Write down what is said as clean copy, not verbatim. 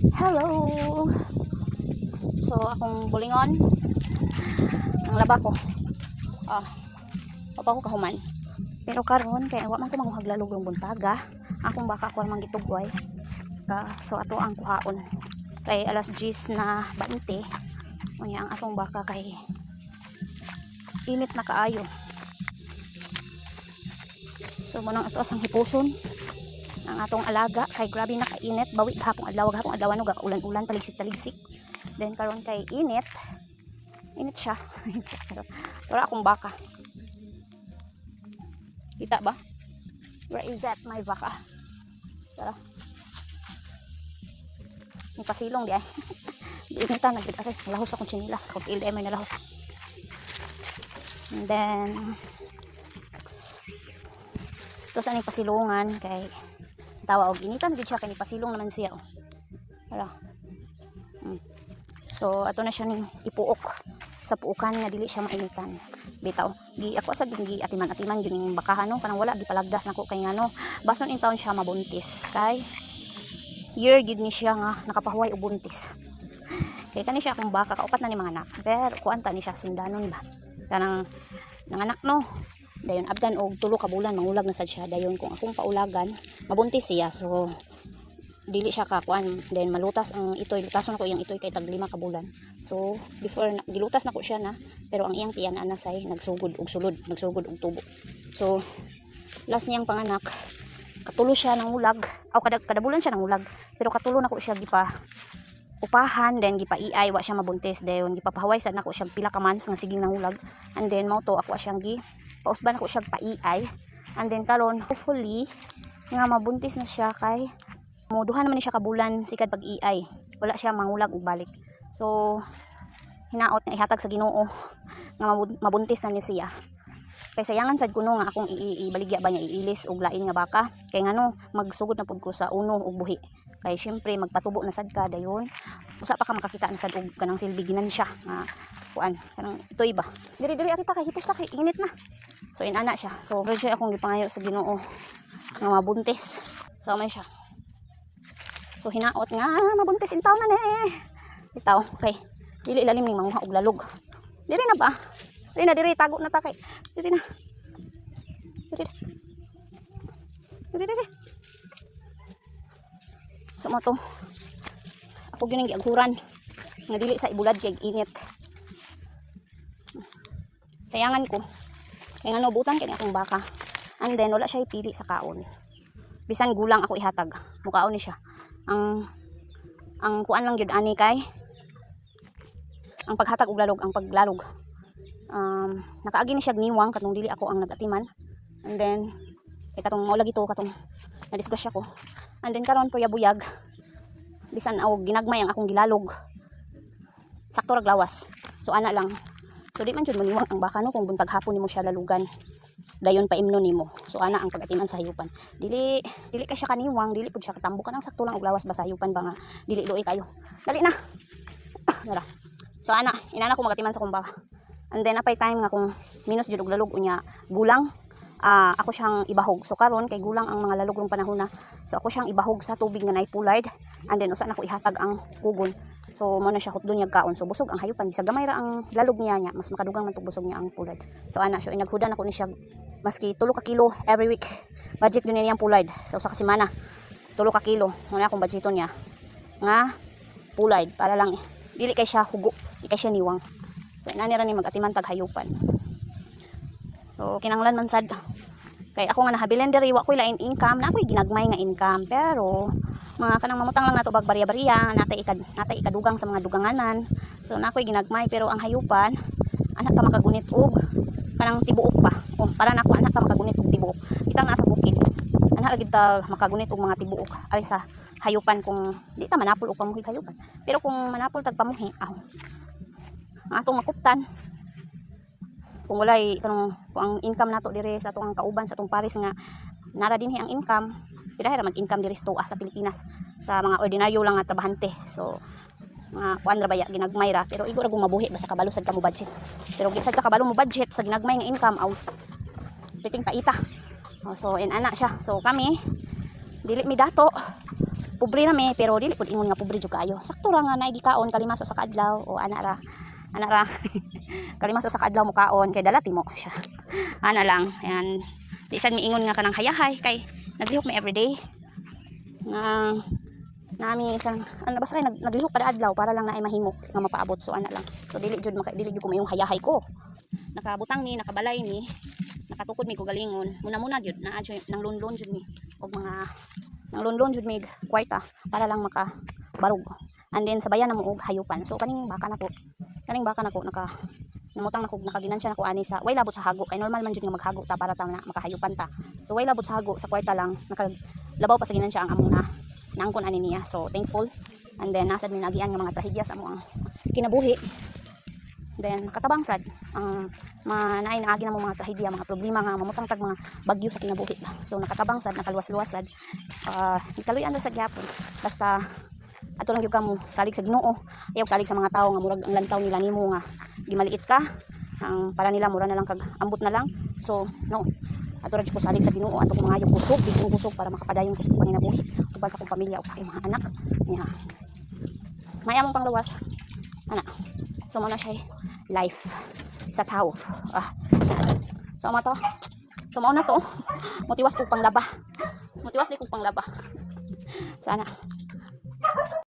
Hello! So, akong bulingon. Ang laba ko. Opa ko kahuman. Pero karon kaya wa man ko manguhaglalog ng buntaga. Akong baka ako mang gitugway. So, ato ang kuhaon. Kay alas 10 na 20. Unya ang atong baka kay init na kaayo. So, manang ato asang hipuson ang atong alaga kay grabe na kainit, bawi hapong adlaw no ulan-ulan taligsik then karon kay init siya. Wala akong baka, kita ba? Where is that my baka? Tara, may pasilong di ay di inita nagdagay nalahos akong chinilas ako til may nalahos. And then ito sa ning pasilungan kay tawa og initan gid siya kay pasilong naman siya Wala. So ato na siya ning ipuok sa puukan nga dili siya mainitan. Bitaw gi ako sa gi atiman gyud ning bakahan no kanang wala gipalagdas nako kay ngano bason in taon siya mabuntis kay year gid ni siya nga nakapahuway og buntis. Kay kani siya akong baka kaupat na ni mga anak pero kuanta ni siya sundanon ba kanang nanganak no. Dayon abdan og 3 ka bulan mangulag na sad siya. Dayon kung akong paulagan mabuntis siya so dili siya kakuan. Then malutas ang itoy, lutason ako iyang itoy kay tag 5 ka bulan. So before gilutas nako siya na pero ang iyang tiyan ana say nagsugod og sulod, nagsugod og tubo. So last niyang panganak katulo siya nang ulag. Kada bulan siya nang ulag pero katulo nako siya gipa upahan then gipa-iay wa siya mabuntis. Dayon gipapahuway sad nako siya pila ka months nga sige nang ulag. And then mao to ako siyang pausban ako siya pa-iay. And then karon hopefully nga mabuntis na siya kay moduhan naman ni siya kabulan sikad pag-iay. Wala siya mangulag ug balik. So hinaot nga ihatag sa Ginoo nga mabuntis na ni siya. Kay sayangan sad kuno nga akong ibaligya ba niya iilis og lain nga baka. Kay ngano magsugod na pud ko sa uno og buhi. Kay syempre magpatubo na sad ka dayon. Usa pa ka makakita na sad og kanang silbi ginansya nga kuan kanang itoy ba. Diri arita kay hipos ta kay init na. So inana siya. So siya akong gipangayo sa Ginoo nga mabuntis. So may siya. So hinaot nga mabuntis intaw na ni. Bitaw kay dili lalim ning manguha og lalog. Diri na ba? Diri tago na ta kay. Diri na. Diri. So mo to. Ako gyud ning giaghuran nga dili sa ibulad kay init. Sayangan ko. Kaya nga butan kaya akong baka. And then wala siya ipili sa kaon. Bisan gulang ako ihatag. Mukaon ni siya. Ang kuan lang gyud ani kay ang paghatag og lalog, ang paglalog. Nakaagi ni siya niwang katong dili ako ang nagatiman. And then kay katong mao lagi to katong na-disgrasya ko. And then karon puyabuyag. Bisan og ginagmay ang akong gilalog. Sakto ra glawas. So ana lang. So di man jud maniwang ang baka no kung buntag hapon nimo siya lalugan. Dayon pa imno nimo. So ana ang pagatiman sa hayupan. Dili ka siya kaniwang, dili pud siya katambo kanang sakto lang og lawas ba sa hayupan ba nga dili luoy kayo. Dali na. Nara. So ana, inana ko magatiman sa kumbaka. And then apay time nga kung minus jud og lalog unya gulang ako siyang ibahog. So karon kay gulang ang mga lalog ng panahon na. So ako siyang ibahog sa tubig nga nay pulayd. And then usa na ko ihatag ang kugon. So mo na siya hutdon niya kaon. So busog ang hayupan bisag gamay ra ang lalog niya mas makadugang man tug busog niya ang pulayd. So ana so inaghudan ako ni siya maski 3 ka kilo every week. Budget gyud niya ang pulayd. So usa ka semana 3 ka kilo. Mo na akong budgeton niya nga pulayd para lang dili kay siya hugo, di kay siya niwang. So inani ra ni magatiman tag hayupan. So kinanglan man sad kay ako nga nahabilen diri wa koy lain income na ako'y ginagmay nga income pero mga kanang mamutang lang nato bag barya-barya natay ikadugang sa mga duganganan. So na ako'y ginagmay pero ang hayupan anak ka makagunit og kanang tibuok pa. Para nako anak ka makagunit og tibuok. Kita nga sa bukid. Anak gid ta makagunit og mga tibuok ay sa hayupan kung di ta manapol og pamuhi hayupan. Pero kung manapol tag pamuhi ang atong makuptan kung walay kanang kung ang income nato dire sa atong kauban sa atong pares nga nara dinhi ang income pila mag income diri sa Pilipinas sa mga ordinaryo lang nga trabahante. So mga kuan ra baya ginagmay ra pero igo ra gumabuhi basta kabalo sad ka mo budget. Pero gisad ka kabalo mo budget sa ginagmay nga income aw piting paita. So ana siya. So kami dili mi dato pobre na mi pero dili pud ingon nga pobre jud kaayo. Sakto ra nga naigikaon kalimaso sa kaadlaw o ana ra kalimaso sa kaadlaw mo kaon kay dalati mo siya. Ana lang. Ayan. Di sad mi ingon nga kanang hayahay kay naglihok mi everyday. Nami isang ano basta kay naglihok kada adlaw para lang na ay mahimo nga mapaabot so ana lang. So dili jud ko mayong hayahay ko. Nakabutang ni, nakabalay ni, nakatukod mi ko galingon. Muna jud na nang lunlon jud mi og mga nang lunlon jud mi kwarta para lang makabarog. And then sabayan na mo og hayupan. So kaning baka nako naka namutang nako nakaginansya nako ani sa way labot sa hago kay normal man jud nga maghago ta para ta na makahayupan ta. So way labot sa hago sa kwarta lang nakalabaw pa sa ginansya ang among na naangkon ani niya. So thankful. And then nasad mi nagian nga mga trahedya sa amo ang kinabuhi. Then katabang sad naay naagi na mo mga trahedya, mga problema nga mamutang tag mga bagyo sa kinabuhi. So nakatabang sad, nakaluwas-luwas sad. Ikaluyan ra sad gyapon. Basta ato lang gyud kamo salig sa Ginoo. Ayaw salig sa mga tawo nga murag ang lantaw nila nimo nga di maliit ka. Ang para nila mura na lang kag ambot na lang. So no. Ato ra ko salig sa Ginoo, ato ko mga kusog, bigong kusog para makapadayon ko sa panginabuhi uban sa akong pamilya ug sa akong mga anak. Nya. May among pangluwas. Ana. So muna siya life sa tao. So mo to. So mo na to. Motiwas ko panglaba. Sana.